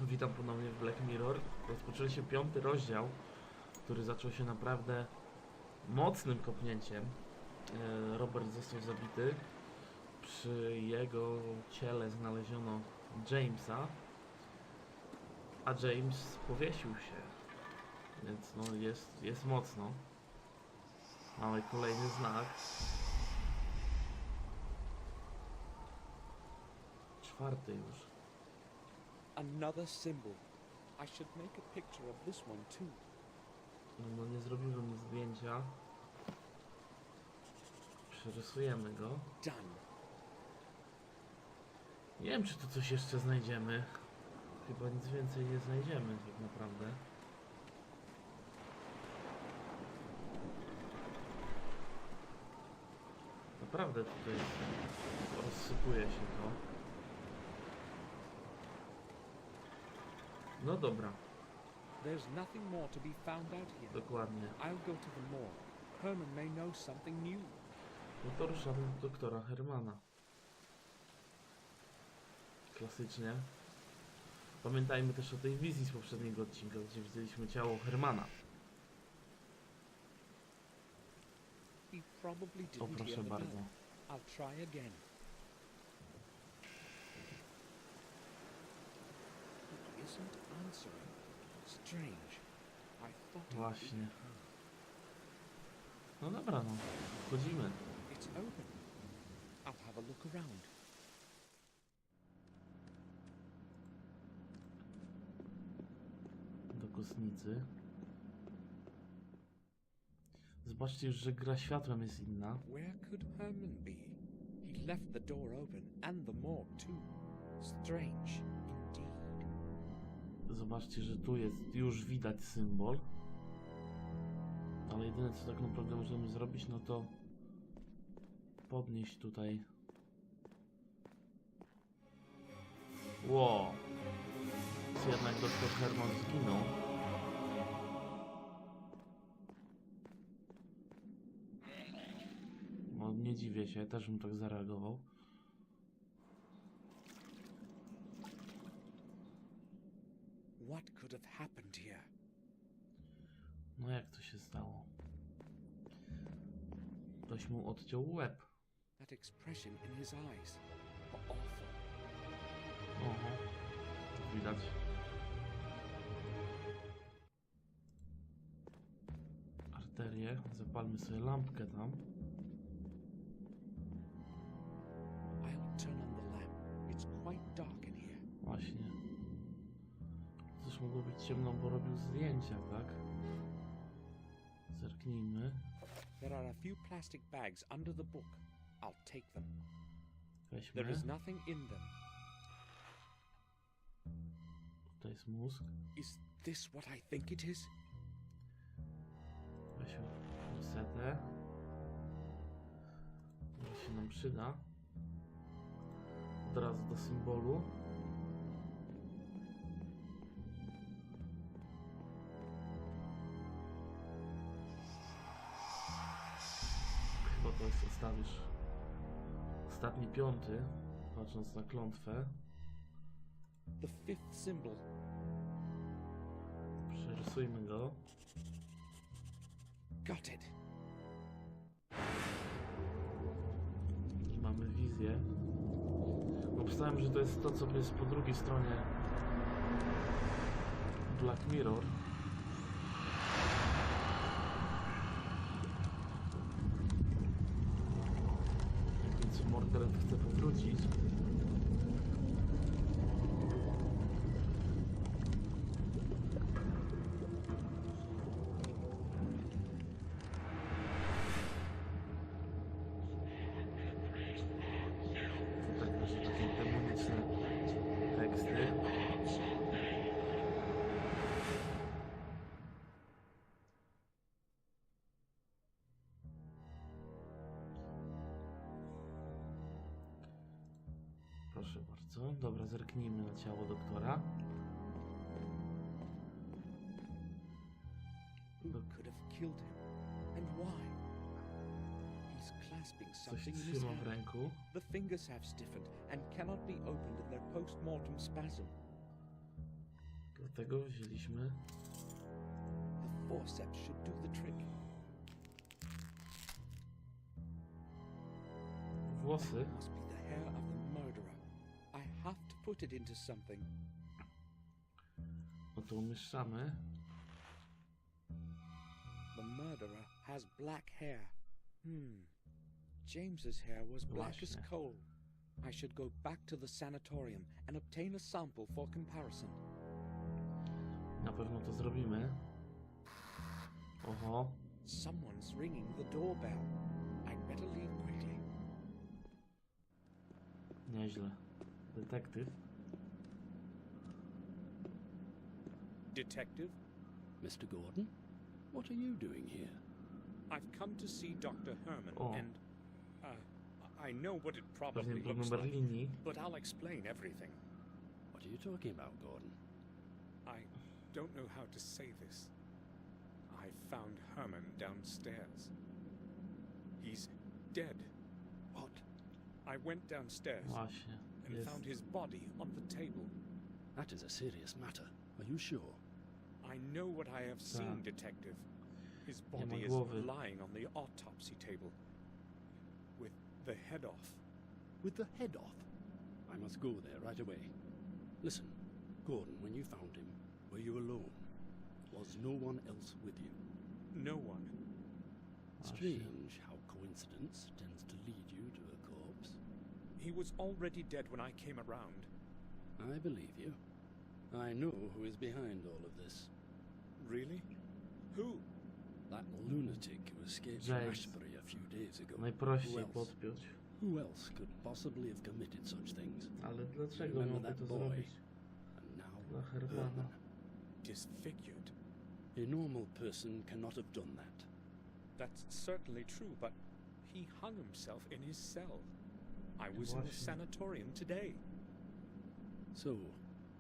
Witam ponownie w Black Mirror. Rozpoczął się 5. rozdział, który zaczął się naprawdę mocnym kopnięciem. Robert został zabity. Przy jego ciele znaleziono Jamesa, a James powiesił się. Więc no jest mocno. Mamy kolejny znak. 4. już. Another symbol. I should make a picture of this one too. No nie zrobimy mu zdjęcia. Przerysujemy go. Done. Nie wiem, czy tu coś jeszcze znajdziemy. Chyba nic więcej nie znajdziemy tak naprawdę. Naprawdę tutaj rozsypuje się to. No dobra, There's nothing more to be found out here. dokładnie. I'll go to the morgue. Herman may know something new. No to ruszamy do doktora Hermana. Klasycznie. Pamiętajmy też o tej wizji z poprzedniego odcinka, gdzie widzieliśmy ciało Hermana. He probably O, didn't proszę hear the bardzo. bell. I'll try again. He isn't answering. Strange. I thought he'd Właśnie. be- No dobra, no. Wchodzimy. It's open. I'll have a look around. Do kostnicy. Zobaczcie już, że gra światłem jest inna. Where could Herman be? He left the door open and the morgue too. Strange indeed. Zobaczcie, że tu jest już widać symbol. Ale jedyne co tak naprawdę możemy zrobić, no to podnieść tutaj. Wow. Więc jednak doktor Herman zginął. No nie dziwię się, też bym tak zareagował. What could have happened here? No jak to się stało? Ktoś mu odciął łeb. That expression in his eyes. Awful. Oho. Widać. Arterię. Zapalmy sobie lampkę tam. I'll turn on the lamp. It's quite dark in here. Właśnie. Też mogło być ciemno, bo robił zdjęcia, tak? Zerknijmy. There are a few plastic bags under the book. I'll take them. Weźmy. There is nothing in them. Tutaj jest mózg. Is this what I think it is? Weźmy setę. Może się nam przyda. Od razu do symbolu. Chyba to jest ostatni 5, patrząc na klątwę. The fifth symbol. Przerysujmy go. Got it. I mamy wizję. Obstałem, że to jest to, co jest po drugiej stronie Black Mirror. Więc morderem chce powrócić. Tutaj też takie demoniczne teksty. Proszę bardzo. Dobra, zerknijmy na ciało doktora. Who could have killed him? And why? He's clasping Coś something in his trzyma w hand. ręku. The fingers have stiffened and cannot be opened in their post-mortem spasm. Dlatego wzięliśmy The forceps should do the trick. włosy. Must be the hair of the murderer. I have to put it into something. No to umieszczamy. The murderer has black hair. James's hair was black as Właśnie. coal. I should go back to the sanatorium and obtain a sample for comparison. Na pewno to zrobimy. Oho. Someone's ringing the doorbell. I'd better leave quickly. Nieźle. Detektyw. Detective, Mr. Gordon, what are you doing here? I've come to see Dr. Herman Oh. and I know what it Pewnie probably był looks numer like, linii. but I'll explain everything. What are you talking about, Gordon? I don't know how to say this. I found Herman downstairs. He's dead. What? I went downstairs Właśnie. and Jest. found his body on the table. That is a serious matter. Are you sure? I know what I have seen, Tak. Detective. His Nie ma body is głowy. lying on the autopsy table with the head off. With the head off? I must go there right away. Listen, Gordon, when you found him, were you alone? Was no one else with you? No one. Strange how coincidence tends to lead you to a corpse. He was already dead when I came around. I believe you. I know who is behind all of this. Really? Who? That lunatic who escaped from James. Ashbury a few days ago. Najprościej Who else? podpiąć. Who else could possibly have committed such things? Ale dlaczego Remember miałby that to boy? zrobić? And now Dla Hermana. Herman. Disfigured. A normal person cannot have done that. That's certainly true, but he hung himself in his cell. I was in the Właśnie. sanatorium today. So,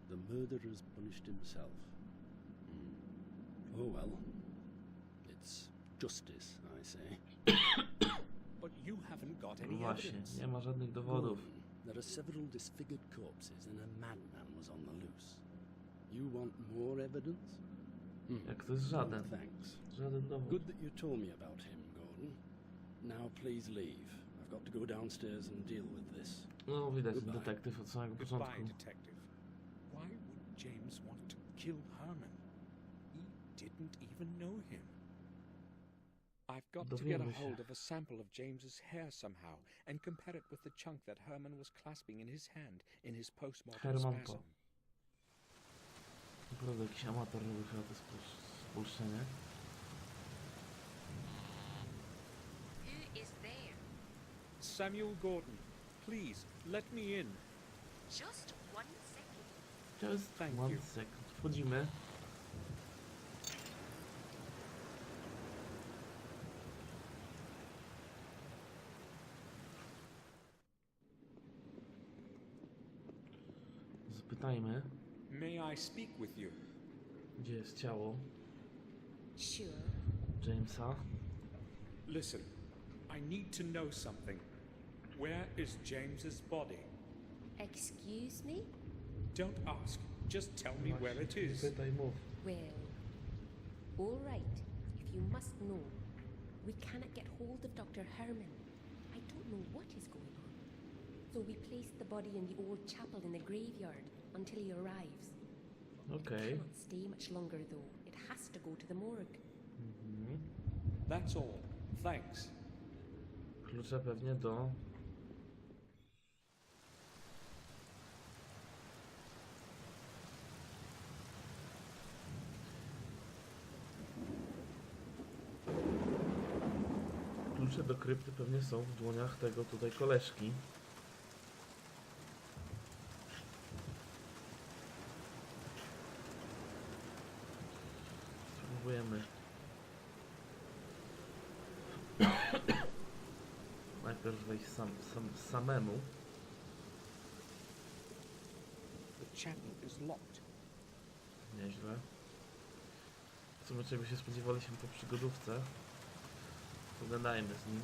the murderer's punished himself. Oh well. It's justice, I say. But you haven't got any Właśnie. evidence. Nie ma żadnych dowodów. Gordon, there are several disfigured corpses and a madman was on the loose. You want more evidence? Jak to jest żaden. No, thanks. Żaden dowód. Good that you told me about him, Gordon. Now please leave. I've got to go downstairs and deal with this. No widać, Goodbye. detektyw od samego Goodbye, początku. Detective. Why would James want to kill Herman? He didn't even know him. I've got to get a Dowiemy się. hold of a sample of James's hair somehow and compare it with the chunk that Herman was clasping in his hand in his postmortem Hermanko. spasm. Naprawdę jakiś amator robi chyba to spolszczenie. Who is there? Samuel Gordon, please, let me in. Just 1 second. Just Thank one you. second. Wchodzimy. Zapytajmy, May I speak with you? gdzie jest ciało Sure. Jamesa. Listen, I need to know something. Where is James's body? Excuse me? Don't ask. Just tell me where it is. Pytaj, mów. Well, all right. If you must know, we cannot get hold of Dr. Herman. I don't know what is going on. So we placed the body in the old chapel in the graveyard until he arrives. Okej. Cannot stay much longer though. It has to go to the morgue. Mhm. That's all. Thanks. Klucze pewnie do... Klucze do krypty pewnie są w dłoniach tego tutaj koleżki. Spróbujemy. Najpierw wejść samemu. The chapel is locked. Nieźle. W sumie czego się spodziewaliśmy po przygodówce. Pogadajmy z nim.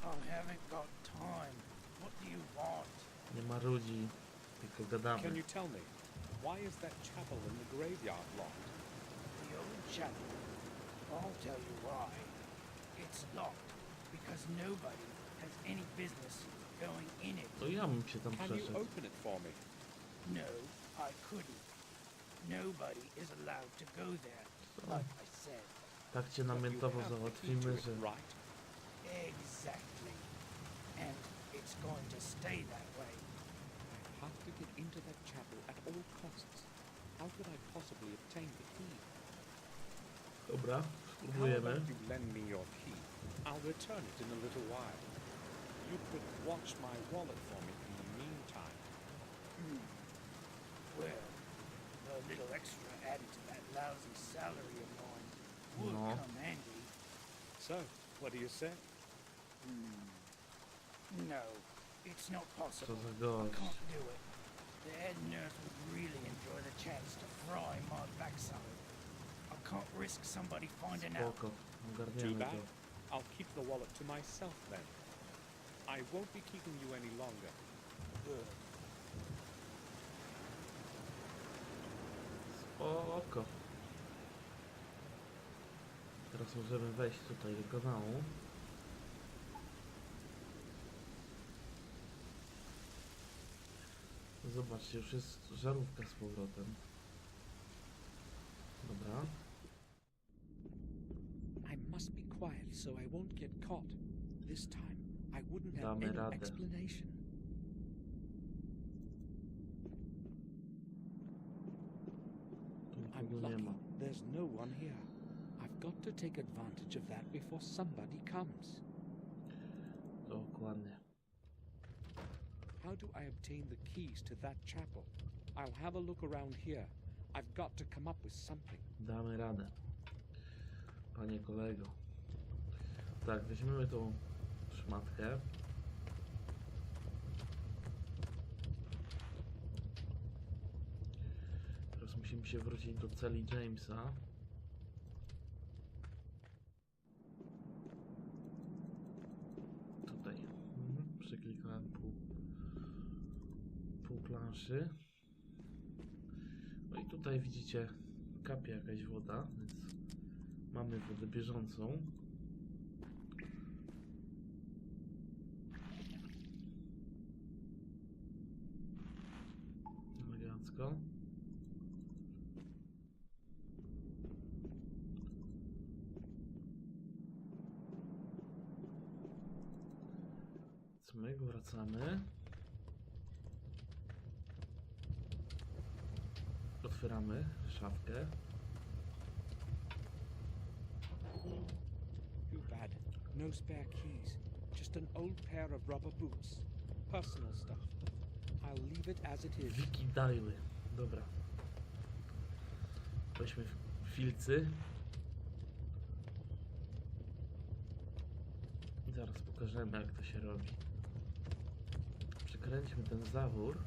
I haven't got time. What do you want? Nie ma ludzi. tylko gadamy. Can you tell me, why is that chapel in the graveyard locked? The old chapel. I'll tell you why. It's locked because nobody has any business going in it. To ja bym się tam Can you przeszedł. open it for me? No, I couldn't. Nobody is allowed to go there, like I said. Tak cię But you namiętowo have the key to załatwimy, it, że... right? Exactly. And it's going to stay that way. I have to get into that chapel at all costs. How could I possibly obtain the key? Dobra, How spróbujemy. about you lend me your key? I'll return it in a little while. You could watch my wallet for me in the meantime. Well, a little extra added to that lousy salary of mine would No. come handy. So, what do you say? No, it's not Co possible. za I gość. can't do it. The head nurse would really enjoy the chance to fry my backside. I can't risk somebody finding out. Spoko, Too ogarniemy bad. to. I'll keep the wallet to myself then. I won't be keeping you any longer. Good. Spoko. Teraz możemy wejść tutaj do kanału. Zobaczcie, już jest żarówka z powrotem. Dobra. I must be quiet so I won't get caught. This time, I wouldn't have Damy any radę. explanation. Tu I'm nikogo nie lucky ma. there's no one here. I've got to take advantage of that before somebody comes. Dokładnie. How do I obtain the keys to that chapel? I'll have a look around here. I've got to come up with something. Damy radę. Panie kolego. Tak, weźmiemy tą szmatkę. Teraz musimy się wrócić do celi Jamesa. Tutaj. Przeklikałem pół planszy. No i tutaj widzicie, kapie jakaś woda, więc mamy wodę bieżącą. Elegancko. Cmyk, wracamy. Otwieramy szafkę. Too bad. No spare keys. Just an old pair of rubber boots. Personal stuff. I'll leave it as it is. Wiki dajły. Dobra. Weźmy filcy. I zaraz pokażemy, jak to się robi. Przekręćmy ten zawór.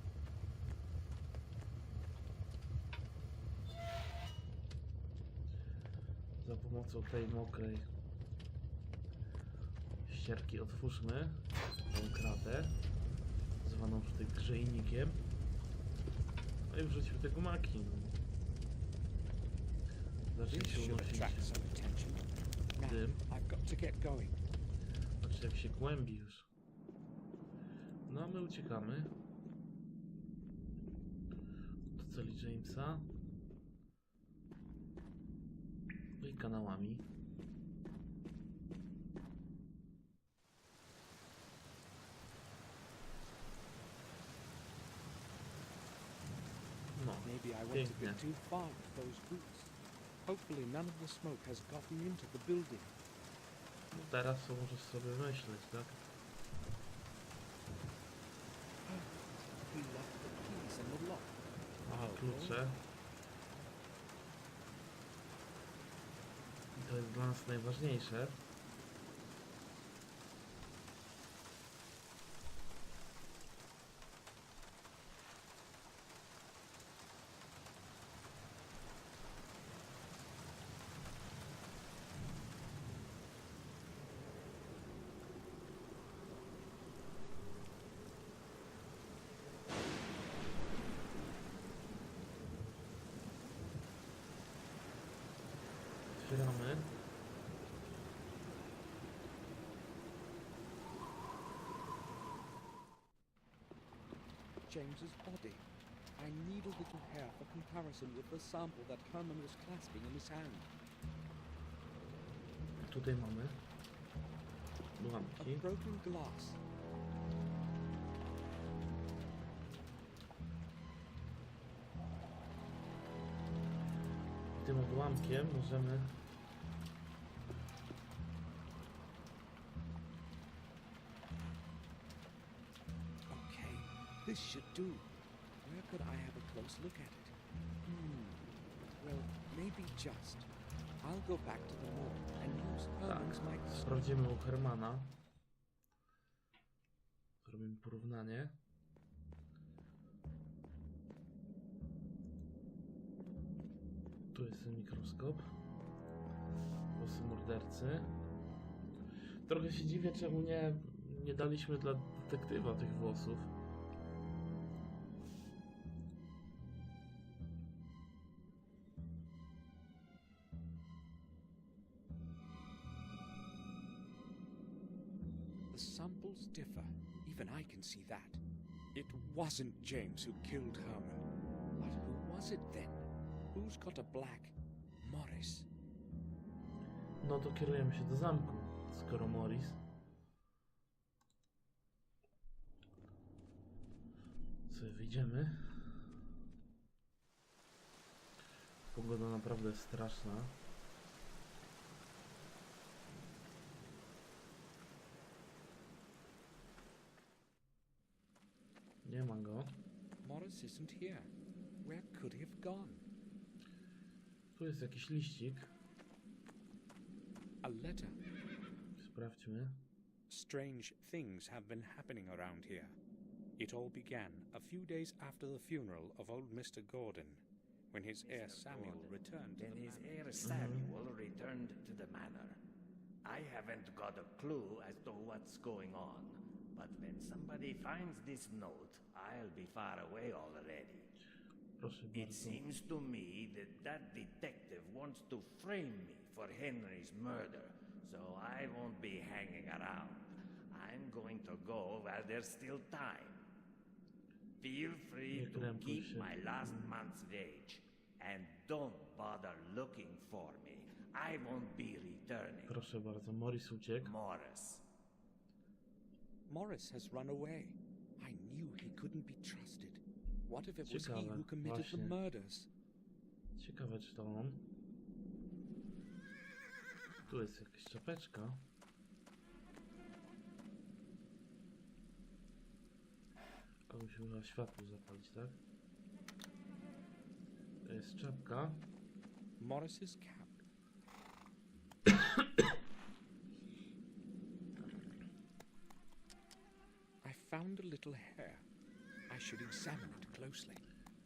Za pomocą tej mokrej ścierki otwórzmy tą kratę, zwaną tutaj grzejnikiem. No i wrzućmy te gumaki. Zacznie This się should unosić attract some attention. Now, dym. I've got to get going. Patrzcie, jak się kłębi już. No a my uciekamy do celi Jamesa. No i kanałami. No, Maybe I went a pięknie. bit too far with those boots. Hopefully none of the smoke has gotten into the building. No teraz to możesz sobie myśleć, tak? He left the keys in the lock. Aha, klucze. I to jest dla nas najważniejsze. James's body. I need a little hair for comparison with the sample that Herman was clasping in his hand. Tutaj mamy A ułamki. broken glass. Tym odłamkiem możemy Okay, this should do. Where could I have a close look at it? Well, maybe just. I'll go back to the morgue and use Herman's tak, microscope. sprawdzimy u Hermana. Zrobimy porównanie. Tu jest ten mikroskop. Włosy mordercy. Trochę się dziwię, czemu nie daliśmy dla detektywa tych włosów. The samples differ. Even I can see that. It wasn't James who killed Herman. But who was it then? Who's got a black Morris? No to kierujemy się do zamku, skoro Morris. Sobie wyjdziemy. Pogoda naprawdę jest straszna. Nie ma go. Morris isn't here. Where could he have gone? Tu jest jakiś liścik. A letter. Sprawdźmy. Strange things have been happening around here. It all began a few days after the funeral of old Mr. Gordon, when his heir Samuel returned to Then the his manor. heir Samuel returned to the manor. I haven't got a clue as to what's going on, but when somebody finds this note, I'll be far away already. Proszę It bardzo. seems to me that detective wants to frame me for Henry's murder, so I won't be hanging around. I'm going to go while there's still time. Feel free to keep my last month's wage, and don't bother looking for me. I won't be returning. Proszę bardzo, Morris uciekł. Morris. Morris has run away. I knew he couldn't be trusted. What if it was he Ciekawe, who committed the właśnie. murders? Ciekawe, czy to on. Tu jest jakaś czapeczka. A musimy chyba światło zapalić, tak? To jest czapka. Morris's cap. I found a little hair. I should examine it closely.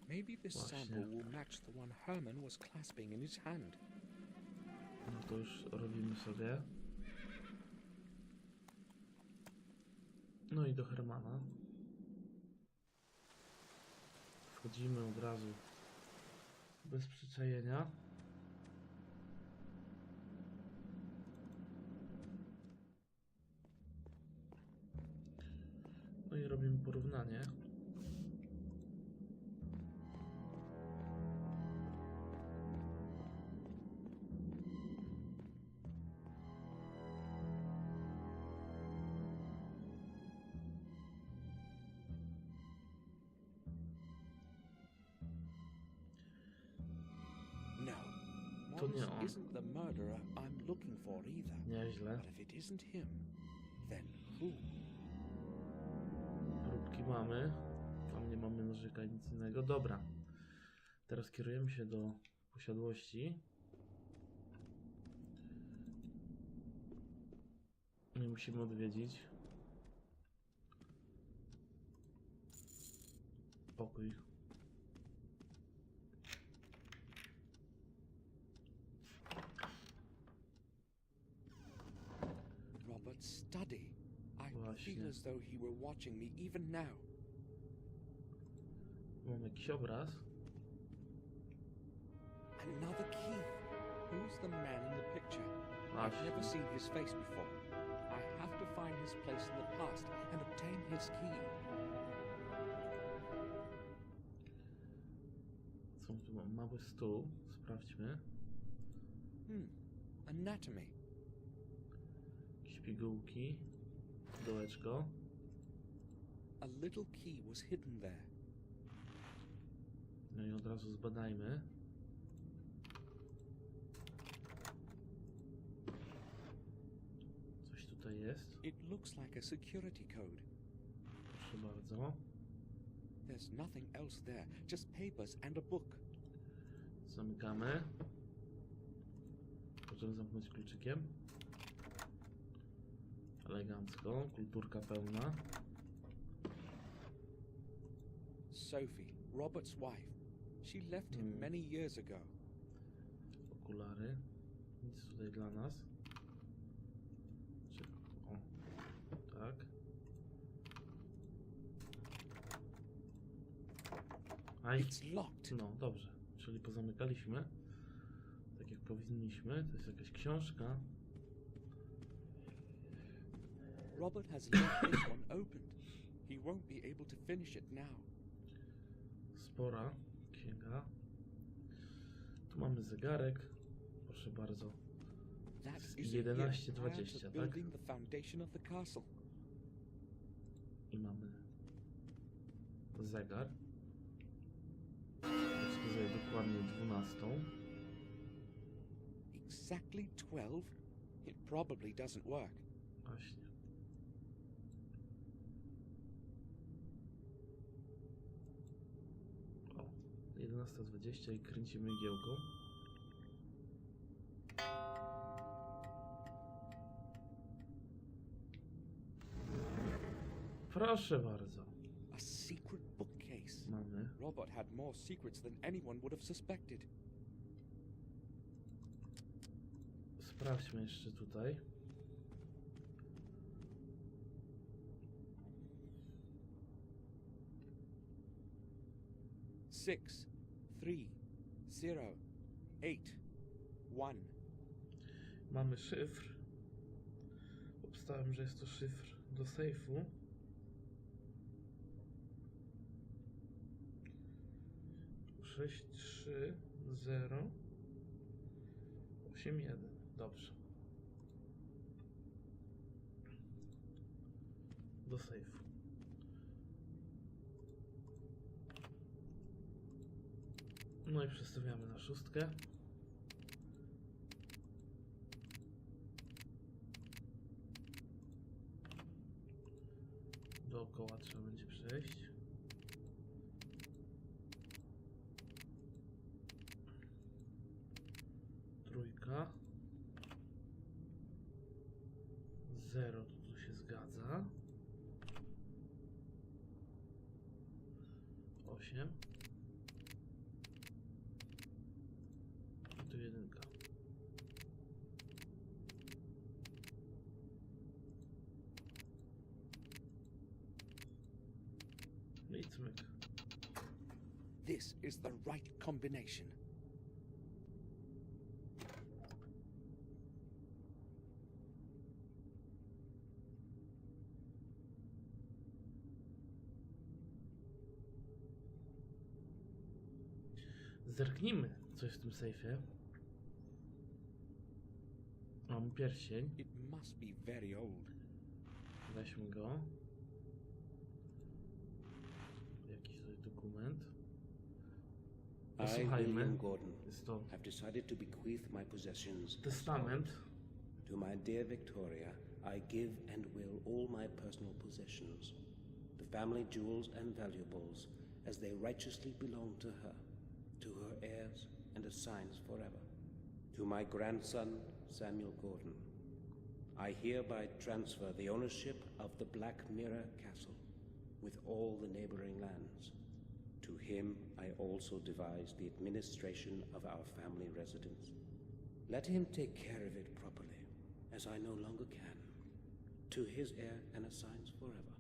Maybe this Właśnie. sample will match the one Herman was clasping in his hand. No to już robimy sobie. No i do Hermana. Wchodzimy od razu. Bez przyczajenia. No i robimy porównanie. No, To nie Morris on. isn't the murderer I'm looking for either. Nieźle. But if it isn't him, then who? Próbki mamy. Tam nie mamy nożyka i nic innego. Dobra. Teraz kierujemy się do posiadłości. Nie musimy odwiedzić. Pokój. Robert's study. I Właśnie. feel as though he were watching me even now. Mamy jakiś obraz. Another key. Who's the man in the picture? I've Właśnie. never seen his face before. I have to find his place in the past and obtain his key. Są tu mały stół. Sprawdźmy. Anatomy. Jakieś pigułki. Dołeczko. A little key was hidden there. No i od razu zbadajmy. Coś tutaj jest. It looks like a security code. Proszę bardzo. There's nothing else there, just papers and a book. Zamykamy. Możemy zamknąć kluczykiem. Elegancko. Kulturka pełna. Sophie, Robert's wife. She left him many years ago. Okulary. Nic tutaj dla nas. O, tak. Aj. It's locked. No, dobrze. Czyli pozamykaliśmy. Tak jak powinniśmy. To jest jakaś książka. Robert has left this one opened. He won't be able to finish it now. Spora księga. Tu mamy zegarek. Proszę bardzo. That Z is a year prior 11:20, to tak? building the foundation of the castle. I mamy zegar. Wskazuje dokładnie 12. Exactly 12? It probably doesn't work. Właśnie. O, 11:20 i kręcimy igiełką. Proszę bardzo. A secret bookcase. Mamy. Robert had more secrets than anyone would have suspected. Sprawdźmy jeszcze tutaj. Six, 3, 0, 8, 1. Mamy szyfr. Obstałem, że jest to szyfr do sejfu. Sześć, 3, 0, 8, 1. Dobrze. Do sejfu. No i przestawiamy na 6. Dookoła trzeba będzie przejść. Trójka. 0 to tu się zgadza. 8. I tu 1. No i cmyk. This is the right combination. Zerknijmy, co jest w tym sejfie. Mam pierścień. It must be very old. Weźmy go. Jakiś tutaj dokument. I, Posłuchajmy. William Gordon, Jest to have decided to bequeath my possessions testament. to my dear Victoria. I give and will all my personal possessions, the family jewels and valuables, as they righteously belong to her, to her heirs and assigns forever. To my grandson, Samuel Gordon, I hereby transfer the ownership of the Black Mirror Castle, with all the neighboring lands. To him I also devise the administration of our family residence. Let him take care of it properly, as I no longer can. To his heir and assigns forever,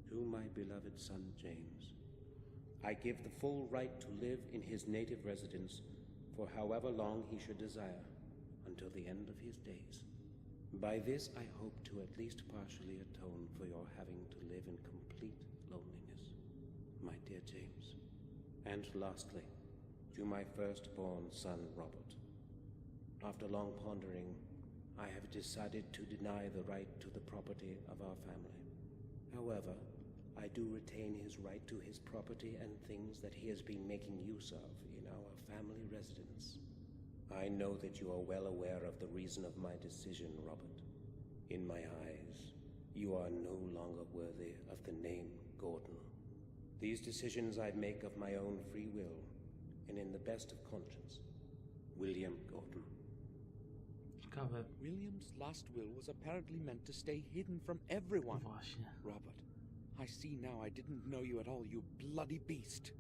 to my beloved son James, I give the full right to live in his native residence for however long he should desire, until the end of his days. By this I hope to at least partially atone for your having to live in complete loneliness, my dear James. And lastly, To my firstborn son, Robert. After long pondering, I have decided to deny the right to the property of our family. However, I do retain his right to his property and things that he has been making use of in our family residence. I know that you are well aware of the reason of my decision, Robert. In my eyes, you are no longer worthy of the name Gordon. These decisions I make of my own free will, and in the best of conscience. William Gordon. Ciekawe. William's last will was apparently meant to stay hidden from everyone. Właśnie. Robert, I see now I didn't know you at all, you bloody beast.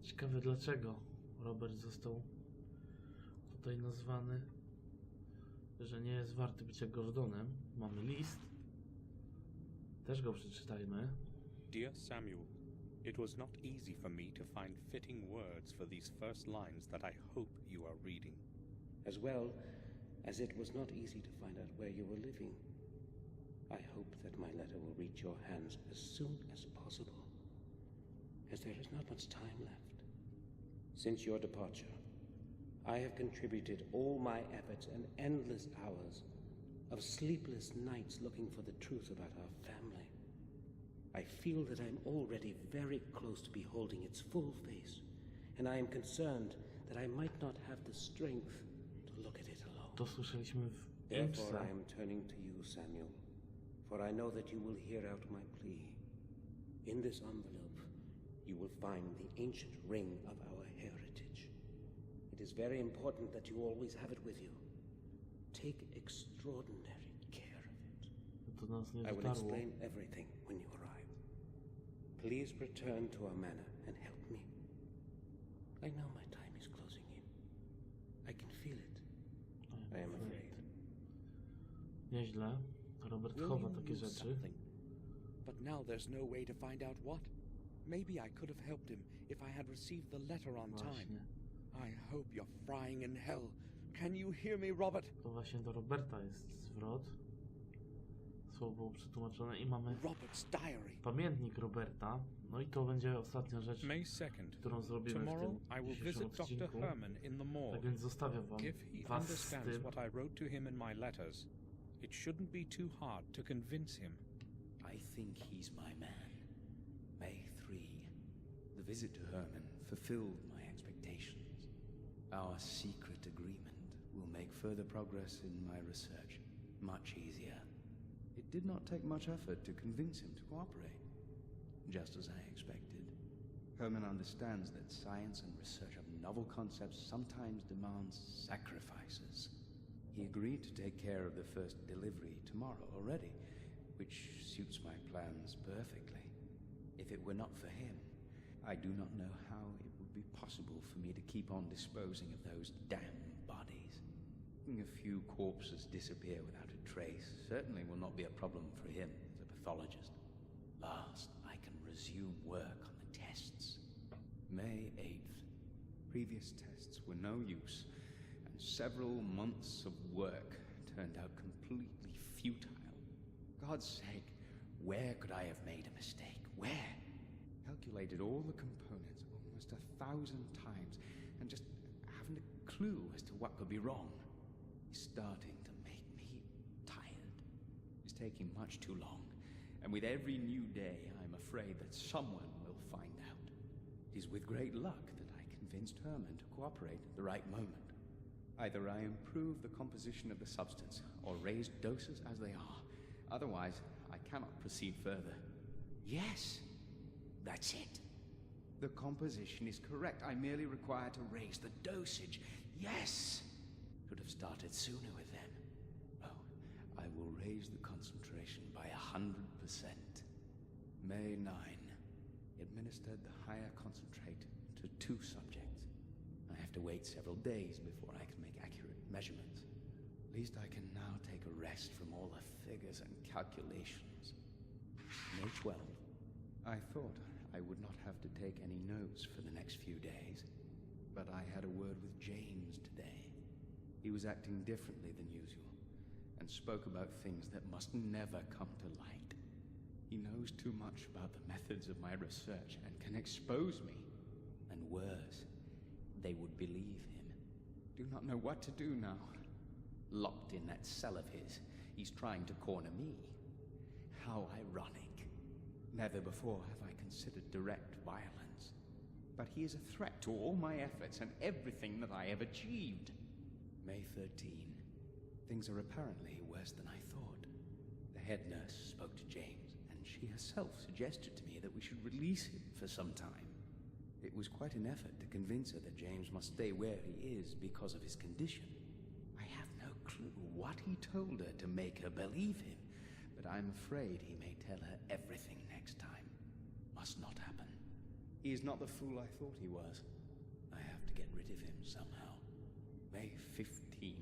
Ciekawe dlaczego Robert został tutaj nazwany, że nie jest warty bycia Gordonem. Mamy list. Też go przeczytajmy. Dear Samuel, it was not easy for me to find fitting words for these first lines that I hope you are reading. As well as it was not easy to find out where you were living. I hope that my letter will reach your hands as soon as possible, as there is not much time left. Since your departure, I have contributed all my efforts and endless hours of sleepless nights looking for the truth about our family. I feel that I am already very close to beholding its full face, and I am concerned that I might not have the strength to look at it alone. To słyszeliśmy w Therefore I Imsa. am turning to you, Samuel, for I know that you will hear out my plea. In this envelope, you will find the ancient ring of our heritage. It is very important that you always have it with you. Take extraordinary care of it. To nas nie I will dotarło. explain everything when you arrive. Please return to our manor and help me. I know my time is closing in. I can feel it. I am afraid. Nieźle. Robert chowa William takie knew rzeczy. something, but now there's no way to find out what. Maybe I could have helped him if I had received the letter on time. Właśnie. I hope you're frying in hell. Can you hear me, Robert? To właśnie do Roberta jest zwrot. Słowo było przetłumaczone i mamy Robert's diary. pamiętnik Roberta. No i to będzie ostatnia rzecz, May 2nd. którą zrobimy w Tomorrow tym I will dzisiejszym visit Dr. odcinku. Herman in the morgue. Tak więc zostawiam wam If he was z understands tym. what I wrote to him in my letters, it shouldn't be too hard to convince him. I think he's my man. May 3. The visit to Herman fulfilled my expectations. Our secret agreement will make further progress in my research much easier. It did not take much effort to convince him to cooperate, just as I expected. Herman understands that science and research of novel concepts sometimes demands sacrifices. He agreed to take care of the first delivery tomorrow already, which suits my plans perfectly. If it were not for him, I do not know how it would be possible for me to keep on disposing of those damn bodies. A few corpses disappear without a trace certainly will not be a problem for him as a pathologist. Last, I can resume work on the tests. May 8th. Previous tests were no use, and several months of work turned out completely futile. God's sake, where could I have made a mistake? Where? Calculated all the components almost 1,000 times, and just haven't a clue as to what could be wrong. It's starting to make me tired. It's taking much too long, and with every new day, I'm afraid that someone will find out. It is with great luck that I convinced Herman to cooperate at the right moment. Either I improve the composition of the substance, or raise doses as they are. Otherwise, I cannot proceed further. Yes, that's it. The composition is correct. I merely require to raise the dosage. Yes! Could have started sooner with them. Oh, I will raise the concentration by 100%. May 9. Administered the higher concentrate to 2 subjects. I have to wait several days before I can make accurate measurements. At least I can now take a rest from all the figures and calculations. May 12. I thought I would not have to take any notes for the next few days, but I had a word with James today. He was acting differently than usual, and spoke about things that must never come to light. He knows too much about the methods of my research and can expose me. And worse, they would believe him. Do not know what to do now. Locked in that cell of his, he's trying to corner me. How ironic. Never before have I considered direct violence. But he is a threat to all my efforts and everything that I have achieved. May 13. Things are apparently worse than I thought. The head nurse spoke to James, and she herself suggested to me that we should release him for some time. It was quite an effort to convince her that James must stay where he is because of his condition. I have no clue what he told her to make her believe him, but I'm afraid he may tell her everything next time. Must not happen. He is not the fool I thought he was. I have to get rid of him somehow. May 15.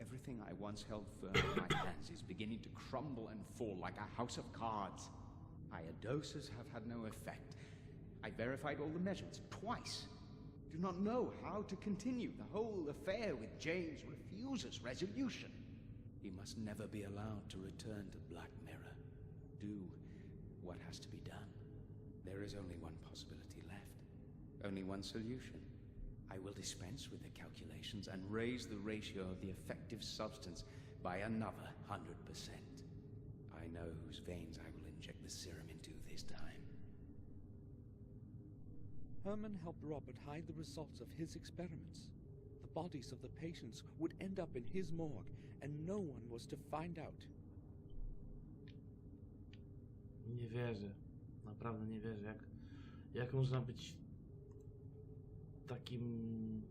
Everything I once held firm in my hands is beginning to crumble and fall like a house of cards. Higher doses have had no effect. I verified all the measurements twice. Do not know how to continue. The whole affair with James refuses resolution. He must never be allowed to return to Black Mirror. Do what has to be done. There is only one possibility left. Only one solution. I will dispense with the calculations and raise the ratio of the effective substance by another 100%. I know whose veins I will inject the serum into this time. Herman helped Robert hide the results of his experiments. The bodies of the patients would end up in his morgue, and no one was to find out. Nie wierzę. Naprawdę nie wierzę. Jak można być takim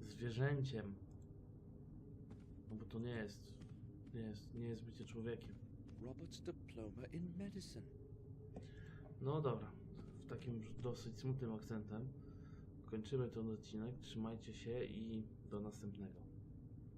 zwierzęciem? No bo to nie jest bycie człowiekiem. Robert's diploma in medicine. No dobra, w takim już dosyć smutnym akcentem kończymy ten odcinek. Trzymajcie się i do następnego.